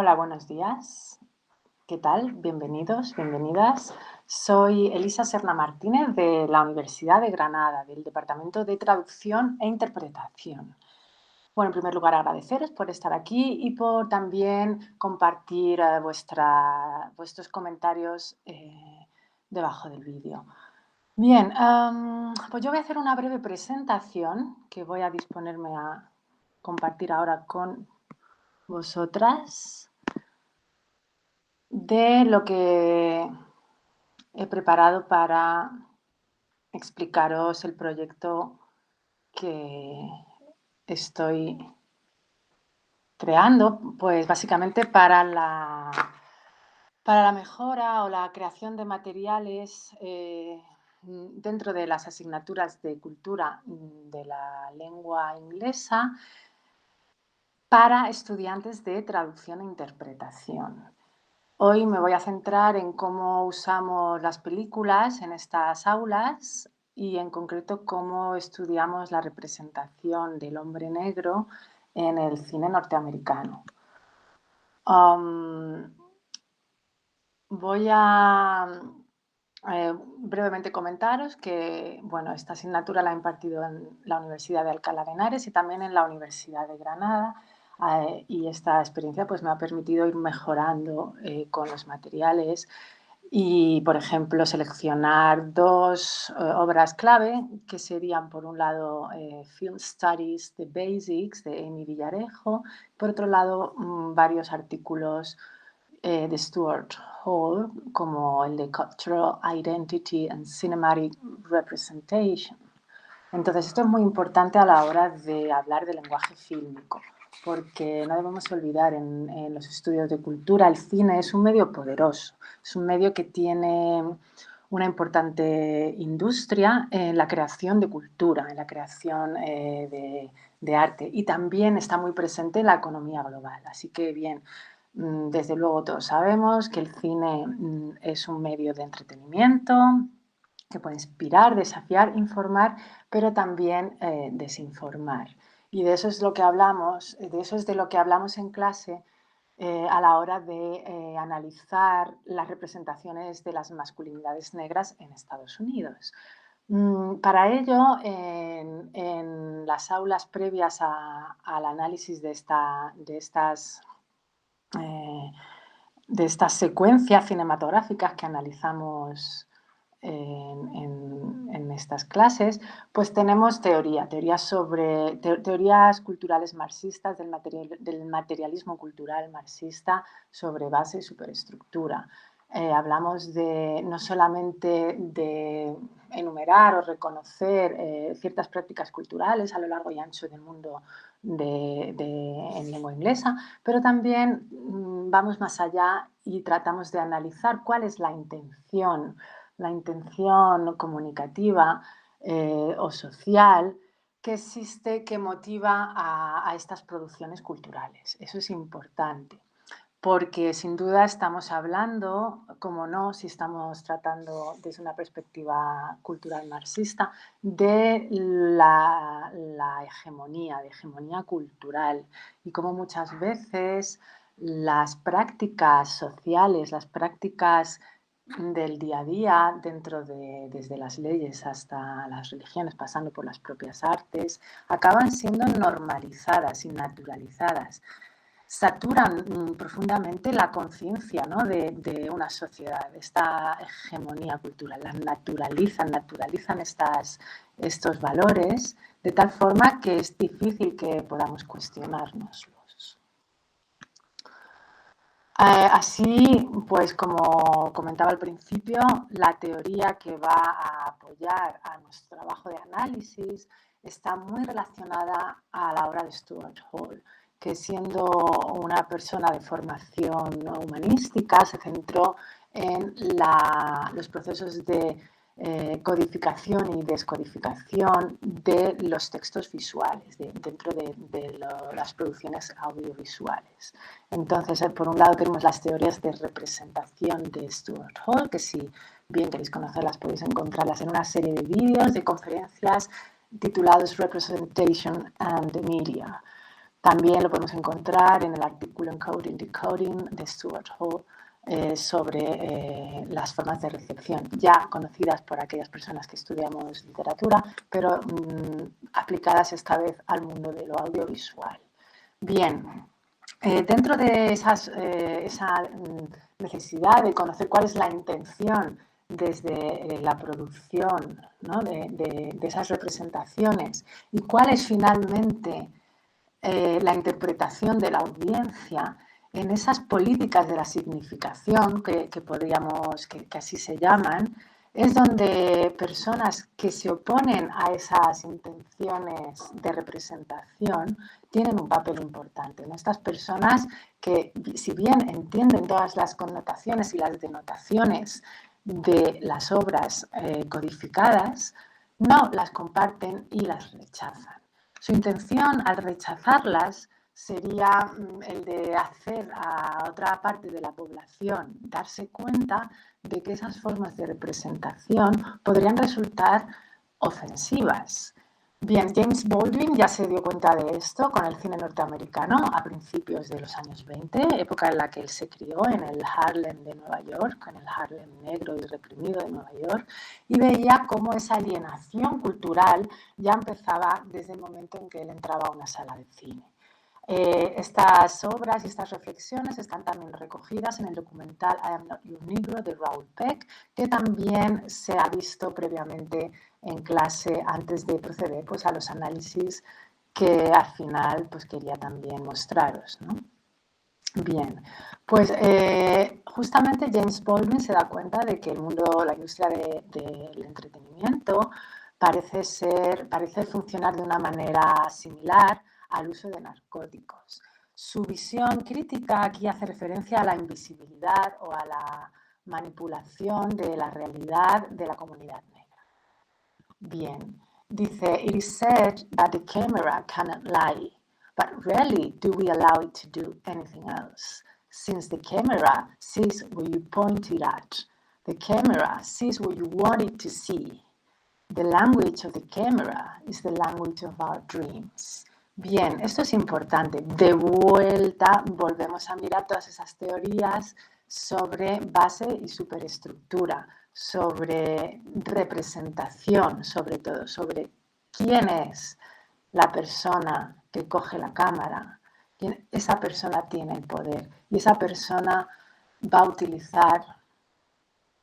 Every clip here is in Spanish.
Hola, buenos días. ¿Qué tal? Bienvenidos, bienvenidas. Soy Elisa Serna Martínez de la Universidad de Granada, del Departamento de Traducción e Interpretación. Bueno, en primer lugar, agradeceros por estar aquí y por también compartir vuestros comentarios debajo del vídeo. Bien, pues yo voy a hacer una breve presentación que voy a disponerme a compartir ahora con vosotras de lo que he preparado para explicaros el proyecto que estoy creando, pues básicamente para la mejora o la creación de materiales dentro de las asignaturas de cultura de la lengua inglesa para estudiantes de traducción e interpretación. Hoy me voy a centrar en cómo usamos las películas en estas aulas y en concreto cómo estudiamos la representación del hombre negro en el cine norteamericano. Voy a brevemente comentaros que bueno, esta asignatura la he impartido en la Universidad de Alcalá de Henares y también en la Universidad de Granada. Y esta experiencia pues, me ha permitido ir mejorando con los materiales y, por ejemplo, seleccionar dos obras clave que serían, por un lado, Film Studies, The Basics, de Amy Villarejo, por otro lado, varios artículos de Stuart Hall, como el de Cultural Identity and Cinematic Representation. Entonces, esto es muy importante a la hora de hablar de lenguaje fílmico, porque no debemos olvidar en los estudios de cultura, el cine es un medio poderoso, es un medio que tiene una importante industria en la creación de cultura, en la creación de arte y también está muy presente en la economía global. Así que bien, desde luego todos sabemos que el cine es un medio de entretenimiento que puede inspirar, desafiar, informar, pero también desinformar. Y de eso es lo que hablamos, de eso es de lo que hablamos en clase a la hora de analizar las representaciones de las masculinidades negras en Estados Unidos. Para ello, en las aulas previas al análisis eh, de estas secuencias cinematográficas que analizamos en estas clases, pues tenemos teorías culturales marxistas del materialismo cultural marxista sobre base y superestructura. Hablamos no solamente de enumerar o reconocer ciertas prácticas culturales a lo largo y ancho del mundo en lengua inglesa, pero también vamos más allá y tratamos de analizar cuál es la intención comunicativa o social que existe, que motiva a estas producciones culturales. Eso es importante, porque sin duda estamos hablando, como no, si estamos tratando desde una perspectiva cultural marxista, de la hegemonía, de hegemonía cultural, y como muchas veces las prácticas sociales, las prácticas del día a día, desde las leyes hasta las religiones, pasando por las propias artes, acaban siendo normalizadas y naturalizadas. Saturan profundamente la conciencia, ¿no?, de una sociedad, esta hegemonía cultural, las naturalizan estos valores de tal forma que es difícil que podamos cuestionárnoslos. Así, pues como comentaba al principio, la teoría que va a apoyar a nuestro trabajo de análisis está muy relacionada a la obra de Stuart Hall, que siendo una persona de formación humanística se centró en los procesos de codificación y descodificación de los textos visuales dentro de las producciones audiovisuales. Entonces, por un lado tenemos las teorías de representación de Stuart Hall, que si bien queréis conocerlas podéis encontrarlas en una serie de vídeos, de conferencias titulados Representation and the Media. También lo podemos encontrar en el artículo Encoding Decoding de Stuart Hall sobre las formas de recepción, ya conocidas por aquellas personas que estudiamos literatura, pero aplicadas esta vez al mundo de lo audiovisual. Bien, dentro de esa necesidad de conocer cuál es la intención desde la producción, ¿no? de esas representaciones y cuál es finalmente la interpretación de la audiencia en esas políticas de la significación que así se llaman, es donde personas que se oponen a esas intenciones de representación tienen un papel importante, ¿no? Estas personas que, si bien entienden todas las connotaciones y las denotaciones de las obras codificadas, no las comparten y las rechazan. Su intención al rechazarlas sería el de hacer a otra parte de la población darse cuenta de que esas formas de representación podrían resultar ofensivas. Bien, James Baldwin ya se dio cuenta de esto con el cine norteamericano a principios de los años 20, época en la que él se crió en el Harlem de Nueva York, en el Harlem negro y reprimido de Nueva York, y veía cómo esa alienación cultural ya empezaba desde el momento en que él entraba a una sala de cine. Estas obras y estas reflexiones están también recogidas en el documental I Am Not Your Negro de Raoul Peck, que también se ha visto previamente en clase antes de proceder pues, a los análisis que al final pues, quería también mostraros, ¿no? Bien, pues justamente James Baldwin se da cuenta de que el mundo, la industria del entretenimiento parece funcionar de una manera similar al uso de narcóticos. Su visión crítica aquí hace referencia a la invisibilidad o a la manipulación de la realidad de la comunidad negra. Bien, dice, it is said that the camera cannot lie, but rarely do we allow it to do anything else, since the camera sees what you point it at. The camera sees what you want it to see. The language of the camera is the language of our dreams. Bien, esto es importante. De vuelta volvemos a mirar todas esas teorías sobre base y superestructura, sobre representación, sobre todo, sobre quién es la persona que coge la cámara. Esa persona tiene el poder y esa persona va a utilizar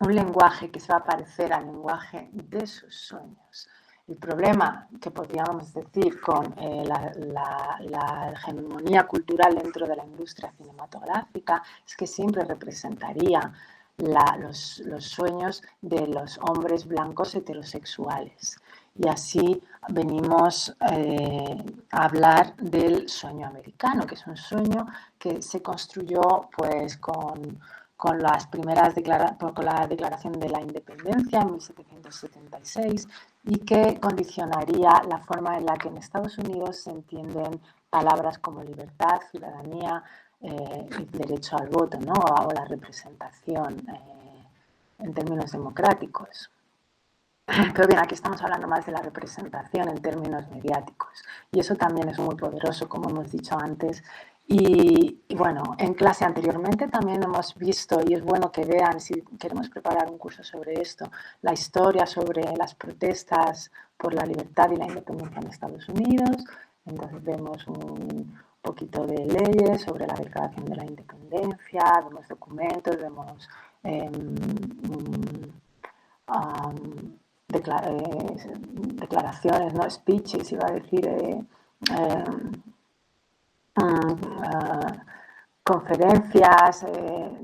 un lenguaje que se va a parecer al lenguaje de sus sueños. El problema que podríamos decir con la hegemonía cultural dentro de la industria cinematográfica es que siempre representaría los sueños de los hombres blancos heterosexuales. Y así venimos a hablar del sueño americano, que es un sueño que se construyó pues con la Declaración de la Independencia en 1776 y que condicionaría la forma en la que en Estados Unidos se entienden palabras como libertad, ciudadanía y derecho al voto, ¿no? O la representación en términos democráticos. Pero bien, aquí estamos hablando más de la representación en términos mediáticos y eso también es muy poderoso, como hemos dicho antes. Y bueno, en clase anteriormente también hemos visto, y es bueno que vean, si queremos preparar un curso sobre esto, la historia sobre las protestas por la libertad y la independencia en Estados Unidos. Entonces vemos un poquito de leyes sobre la Declaración de la Independencia, vemos documentos, vemos declaraciones, ¿no? Speeches, iba a decir, conferencias,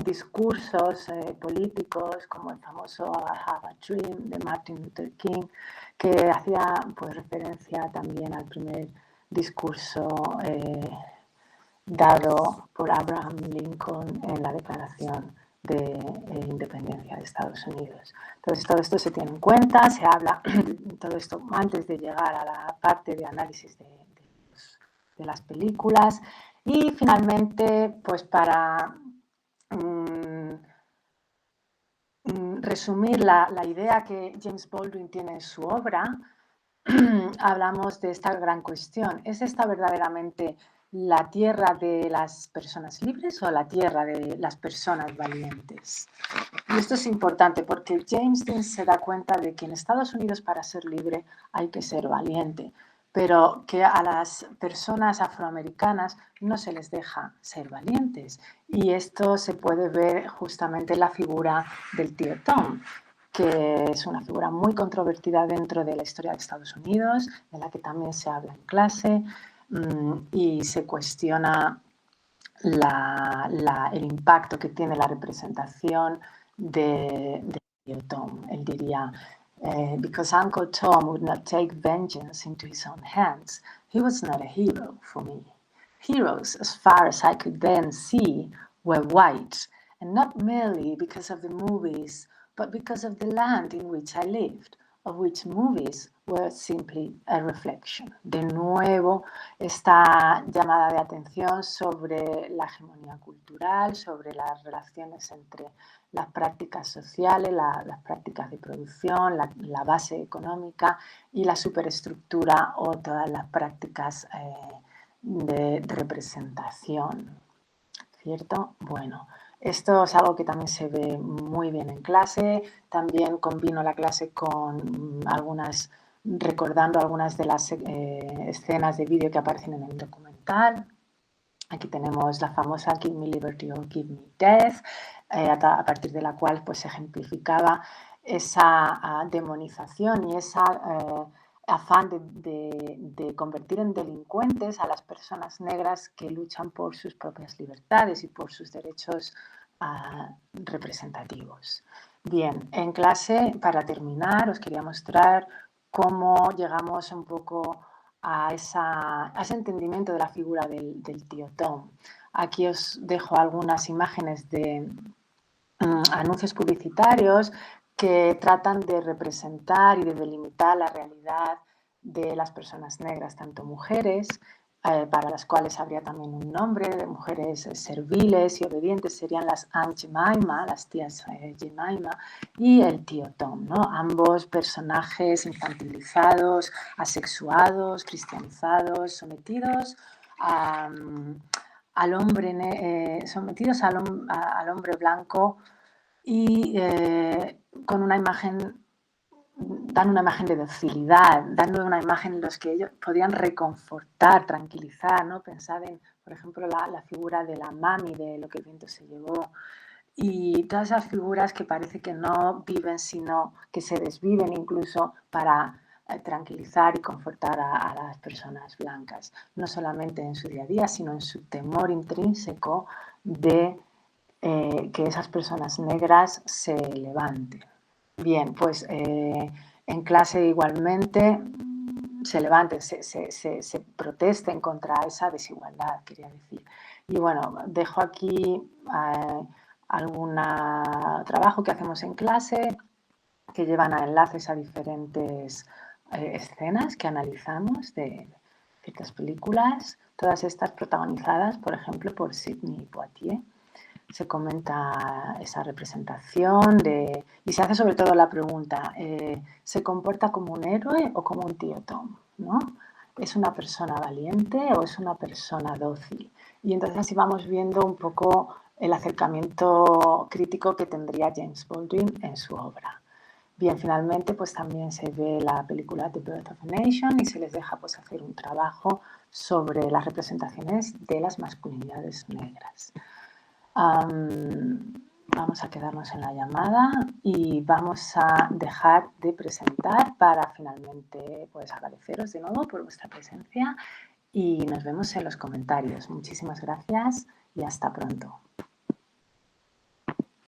discursos políticos como el famoso I Have a Dream de Martin Luther King, que hacía pues, referencia también al primer discurso dado por Abraham Lincoln en la Declaración de Independencia de Estados Unidos. Entonces todo esto se tiene en cuenta, se habla todo esto antes de llegar a la parte de análisis de las películas. Y finalmente, pues para resumir la idea que James Baldwin tiene en su obra, hablamos de esta gran cuestión. ¿Es esta verdaderamente la tierra de las personas libres o la tierra de las personas valientes. Y esto es importante porque James Dean se da cuenta de que en Estados Unidos para ser libre hay que ser valiente, pero que a las personas afroamericanas no se les deja ser valientes. Y esto se puede ver justamente en la figura del tío Tom, que es una figura muy controvertida dentro de la historia de Estados Unidos, de la que también se habla en clase, y se cuestiona el impacto que tiene la representación de tío Tom. Él diría, because Uncle Tom would not take vengeance into his own hands, he was not a hero for me. Heroes, as far as I could then see, were white, and not merely because of the movies, but because of the land in which I lived, of which movies were simply a reflection. De nuevo, esta llamada de atención sobre la hegemonía cultural, sobre las relaciones entre las prácticas sociales, las prácticas de producción, la base económica y la superestructura o todas las prácticas de representación, ¿cierto? Bueno, esto es algo que también se ve muy bien en clase. También combino la clase con recordando algunas de las escenas de vídeo que aparecen en el documental. Aquí tenemos la famosa Give Me Liberty or Give Me Death, a partir de la cual pues, se ejemplificaba esa demonización y esa afán de convertir en delincuentes a las personas negras que luchan por sus propias libertades y por sus derechos representativos. Bien, en clase, para terminar, os quería mostrar cómo llegamos un poco a ese entendimiento de la figura del tío Tom. Aquí os dejo algunas imágenes de anuncios publicitarios que tratan de representar y de delimitar la realidad de las personas negras, tanto mujeres, para las cuales habría también un nombre, de mujeres serviles y obedientes, serían las Aunt Jemima, las tías Jemima, y el tío Tom, ¿no? Ambos personajes infantilizados, asexuados, cristianizados, sometidos al hombre, sometidos al hombre blanco y con una imagen, dan una imagen de docilidad, dando una imagen en los que ellos podían reconfortar, tranquilizar, ¿no? Pensad en, por ejemplo, la figura de la mami de Lo que el viento se llevó, y todas esas figuras que parece que no viven, sino que se desviven incluso para tranquilizar y confortar a las personas blancas, no solamente en su día a día, sino en su temor intrínseco de que esas personas negras se levanten. Bien, pues en clase igualmente se levanten, se protesten contra esa desigualdad, quería decir. Y bueno, dejo aquí algún trabajo que hacemos en clase que llevan a enlaces a diferentes escenas que analizamos de ciertas películas, todas estas protagonizadas, por ejemplo, por Sidney Poitier. Se comenta esa representación y se hace sobre todo la pregunta, ¿se comporta como un héroe o como un tío Tom? ¿No? ¿Es una persona valiente o es una persona dócil? Y entonces así vamos viendo un poco el acercamiento crítico que tendría James Baldwin en su obra. Bien, finalmente pues también se ve la película The Birth of a Nation y se les deja pues hacer un trabajo sobre las representaciones de las masculinidades negras. Vamos a quedarnos en la llamada y vamos a dejar de presentar para finalmente pues agradeceros de nuevo por vuestra presencia y nos vemos en los comentarios. Muchísimas gracias y hasta pronto.